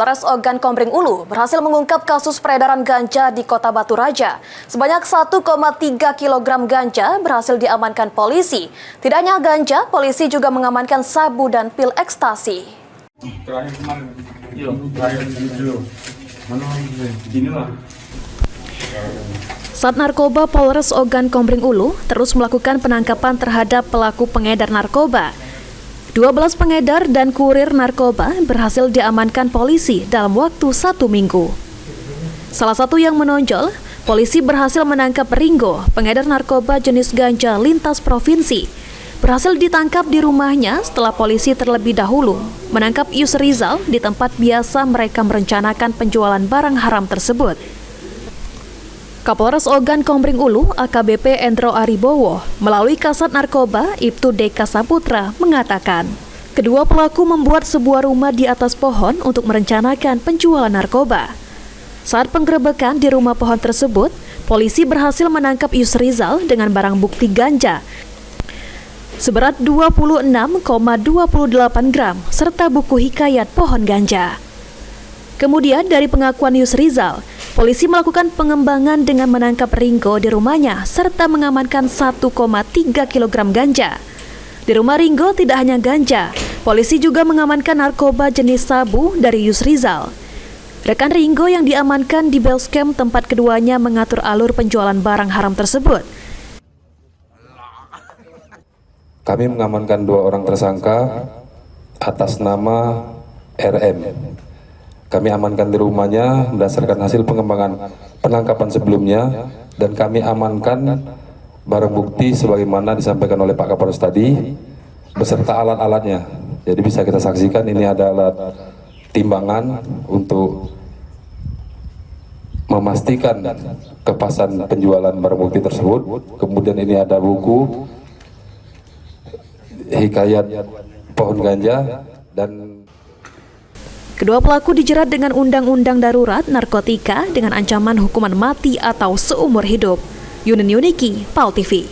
Polres Ogan Komering Ulu berhasil mengungkap kasus peredaran ganja di Kota Batu Raja. Sebanyak 1,3 kg ganja berhasil diamankan polisi. Tidak hanya ganja, polisi juga mengamankan sabu dan pil ekstasi. Sat Narkoba Polres Ogan Komering Ulu terus melakukan penangkapan terhadap pelaku pengedar narkoba. 12 pengedar dan kurir narkoba berhasil diamankan polisi dalam waktu 1 minggu. Salah satu yang menonjol, polisi berhasil menangkap Ringo, pengedar narkoba jenis ganja lintas provinsi. Berhasil ditangkap di rumahnya setelah polisi terlebih dahulu menangkap Yus Rizal di tempat biasa mereka merencanakan penjualan barang haram tersebut. Kapolres Ogan Komering Ulu AKBP Endro Aribowo melalui Kasat Narkoba Ibtu Deka Saputra mengatakan, kedua pelaku membuat sebuah rumah di atas pohon untuk merencanakan penjualan narkoba. Saat penggerebekan di rumah pohon tersebut, polisi berhasil menangkap Yus Rizal dengan barang bukti ganja seberat 26,28 gram serta buku hikayat pohon ganja. Kemudian dari pengakuan Yus Rizal, polisi melakukan pengembangan dengan menangkap Ringo di rumahnya serta mengamankan 1,3 kg ganja. Di rumah Ringo tidak hanya ganja, polisi juga mengamankan narkoba jenis sabu dari Yus Rizal. Rekan Ringo yang diamankan di basecamp tempat keduanya mengatur alur penjualan barang haram tersebut. Kami mengamankan 2 orang tersangka atas nama RM. Kami amankan di rumahnya berdasarkan hasil pengembangan penangkapan sebelumnya, dan kami amankan barang bukti sebagaimana disampaikan oleh Pak Kapolres tadi beserta alat-alatnya. Jadi bisa kita saksikan ini ada alat timbangan untuk memastikan kepasan penjualan barang bukti tersebut. Kemudian ini ada buku hikayat pohon ganja, dan kedua pelaku dijerat dengan Undang-Undang Darurat Narkotika dengan ancaman hukuman mati atau seumur hidup. Yunin Yuniki, PAL TV.